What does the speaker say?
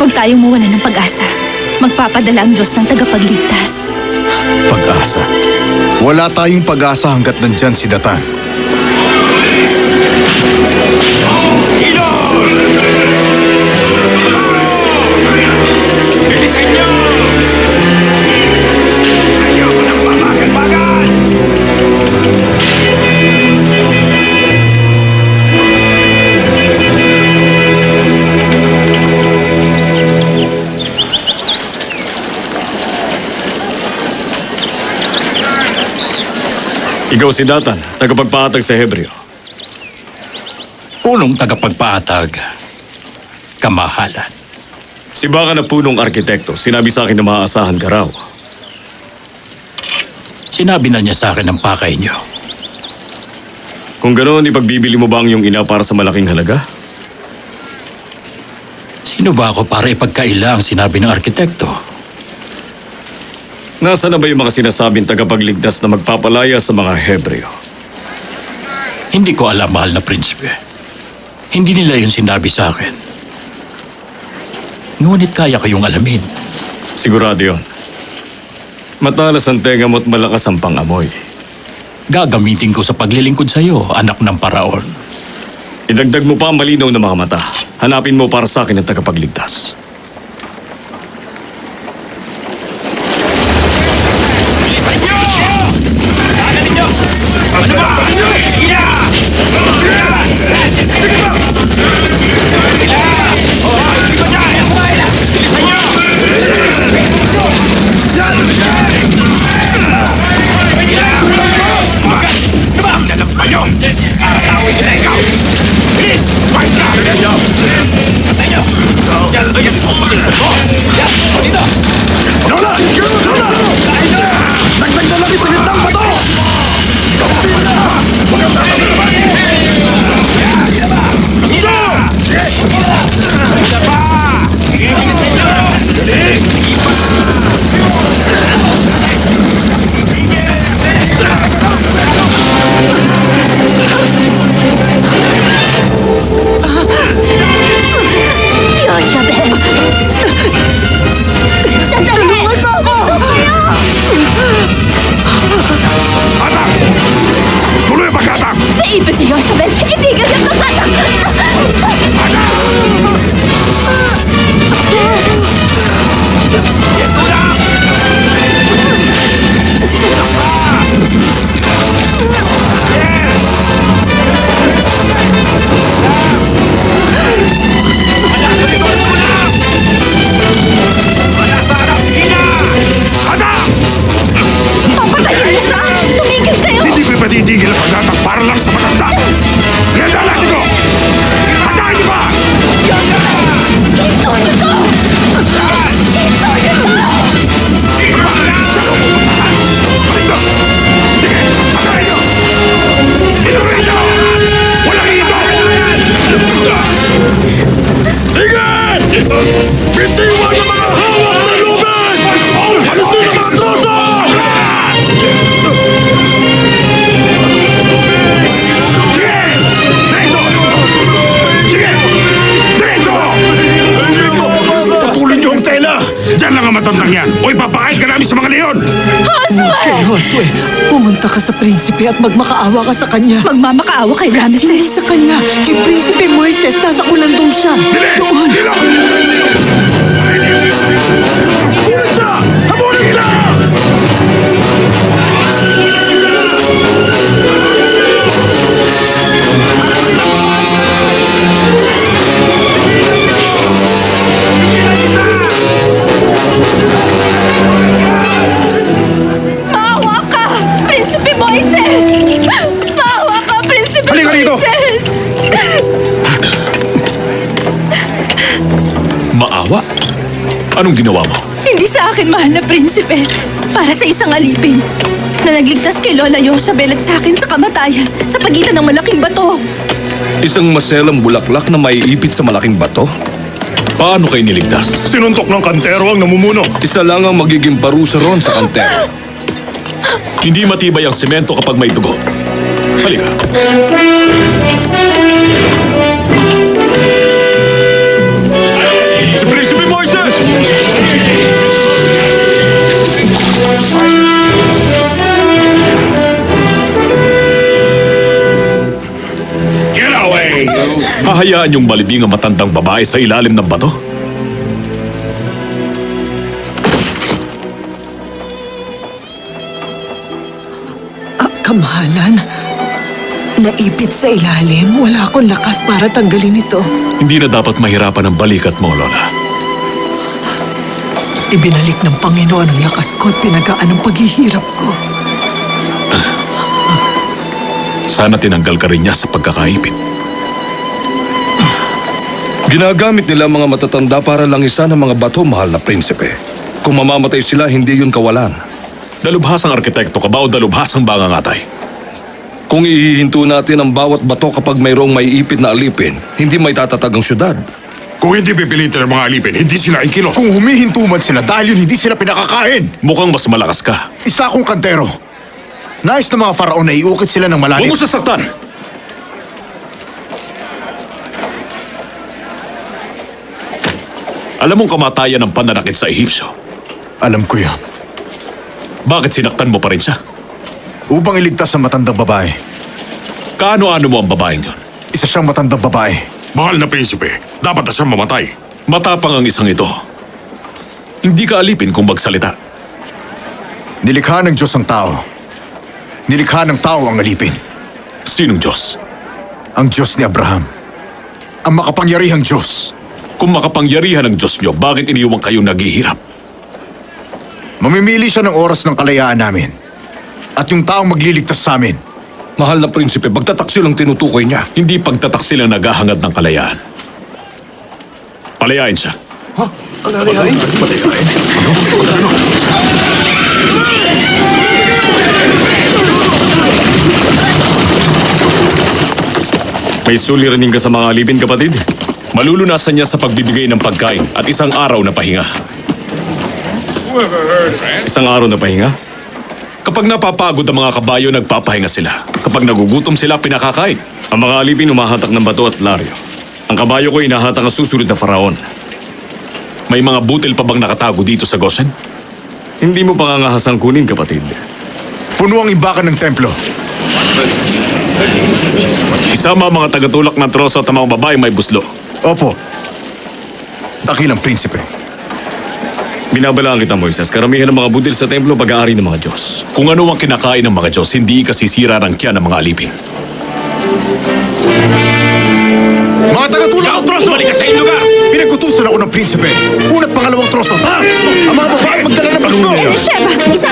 Huwag tayong mawala ng pag-asa. Magpapadala ang Diyos ng tagapagligtas. Pag-asa. Wala tayong pag-asa hanggat nandyan si Datan. Bilisan niyo! Ayoko ng pabagal-bagal! Ikaw si Datan, tagapagpaatag sa Hebreo. Punong tagapagpaatag, kamahalan. Si Baka na punong arkitekto, sinabi sa akin na maaasahan ka raw. Sinabi na niya sa akin ang pakay niyo. Kung ganoon, ipagbibili mo ba ang iyong ina para sa malaking halaga? Sino ba ako para ipagkaila ang sinabi ng arkitekto? Nasaan na ba yung mga sinasabing tagapagligtas na magpapalaya sa mga Hebreo? Hindi ko alam, mahal na prinsipe. Hindi nila yun sinabi sa akin. Ngunit kaya kayong alamin. Sigurado yun. Matalas ang tenga mo't malakas ang pangamoy. Gagamitin ko sa paglilingkod sa iyo, anak ng paraon. Idagdag mo pa ang malinaw na mga mata. Hanapin mo para sa akin ang tagapagligtas. Bilisan niyo! Daanan ninyo! Ano ba? Ina! Bilisan niyo! Nalagpan niyo! Karatawin nila ikaw! Bilis! Pwes na! Patay niyo! Ayos mo! Dito! Lola! Lola! Dagdag na lang yung salintang bato! Sino? Isa pa! Bilisan niyo! Sige pa! Yoshebel! Sandali! Tulungan mo ako! Atak! Tuloy ang pag-atak! Naipit si Yoshebel! Itigil yung pag-atak! Atak! Yan ko lang! Isa pa! Yes! Anak, ito ko lang! Anak sa harap! Ina! Anak! Papatayin mo siya! Tumigil kayo! Hindi ko ipatitigil ang pag-atak para lang sa matanda! Sige, dalatin ko! Patayin niyo ba? Hinto niyo to! Hinto niyo to! Halika! Sige, patayin niyo! Ituloy niyo! Walang ito! Tigil! Bitiwan ang mga hawak na lugan! Alisin ang mga troso! Sige! Diretso! Sige! Diretso! Putulin niyo ang tela! Diyan lang ang matandang yan! O ipapakain ka namin sa mga leon! Kay Josue, pumunta ka sa prinsipe at magmakaawa ka sa kanya. Magmamakaawa kay Hindi Ramesses. sa kanya, kay Prinsipe Moises, nasa kulandong siya. Bilis! Doon! Dilo! Habulin siya! Habulin siya! Maawa ka! Prinsipe Moises! Maawa ka, Prinsipe Halika rito! Moises! Maawa? Anong ginawa mo? Hindi sa akin, mahal na prinsipe. Para sa isang alipin na nagligtas kay Lola Yoshebel at sa akin sa kamatayan sa pagitan ng malaking bato. Isang maselang bulaklak na maiipit sa malaking bato? Paano kayo niligtas? Sinuntok ng kantero ang namumuno. Isa lang ang magiging parusa ron sa kantero. Hindi matibay ang semento kapag may dugo. Halika. Si Prinsipe Moises! Hahayaan niyong malibing ang matandang babae sa ilalim ng bato? Kamahalan, naipit sa ilalim. Wala akong lakas para tanggalin ito. Hindi na dapat mahirapan ang balikat mo, Lola. Ibinalik ng Panginoon ang lakas ko at pinagaan ang paghihirap ko. Sana tinanggal ka rin niya sa pagkakaipit. Ginagamit nila ang mga matatanda para langisan ng mga bato, mahal na prinsipe. Kung mamamatay sila, hindi yun kawalan. Dalubhasang arkitekto ka ba o dalubhasang bangangatay? Kung ihihinto natin ang bawat bato kapag mayroong may ipit na alipin, hindi may tatatag ang syudad. Kung hindi pipilitin ng mga alipin, hindi sila ikilos. Kung humihinto man sila dahil yun hindi sila pinakakain. Mukhang mas malakas ka. Isa akong kantero. Nais ng mga faraon na iukit sila ng malalim. Huwag mo sasaktan! Alam mong kamatayan ng pananakit sa Ehipsyo. Alam ko yan. Bakit sinaktan mo pa rin siya? Upang iligtas ang matandang babae. Kaano-ano mo ang babaeng yun? Isa siyang matandang babae. Mahal na prinsipe, dapat na siyang mamatay. Matapang ang isang ito. Hindi ka alipin kung magsalita. Nilikha ng Diyos ang tao. Nilikha ng tao ang alipin. Sinong Diyos? Ang Diyos ni Abraham. Ang makapangyarihang Diyos. Kung makapangyarihan ng Diyos niyo, bakit iniwang kayong naghihirap? Mamimili siya ng oras ng kalayaan namin. At yung taong magliligtas sa amin. Mahal na prinsipe, pagtataksil ang tinutukoy niya. Hindi pagtataksil ang naghahangad ng kalayaan. Palayain siya. May suliranin ka sa mga alipin, kapatid? Malulunasan niya sa pagbibigay ng pagkain at isang araw na pahinga. Isang araw na pahinga? Kapag napapagod ang mga kabayo, nagpapahinga sila. Kapag nagugutom sila, pinakakain. Ang mga alipin umahatak ng bato at laryo. Ang kabayo ko inahatak ang susunod na faraon. May mga butil pa bang nakatago dito sa Goshen? Hindi mo pangangahasang kunin, kapatid. Puno ang imbakan ng templo. Isama ang mga tagatulak ng troso at ang mga babae may buslo. Opo. Dakilang prinsipe. Binabalaan kita, Moises. Karamihan ng mga budil sa templo pag-aari ng mga Diyos. Kung ano ang kinakain ng mga Diyos, hindi kasisira ng tiyan ng mga alipin. Mga tagatulak ng troso! Bumalik ka sa iyong lugar! Pinagkutusan ako ng prinsipe. Una't pangalawang troso. Taas! Ang mga babae magdala ng buslo! Elisheba, isa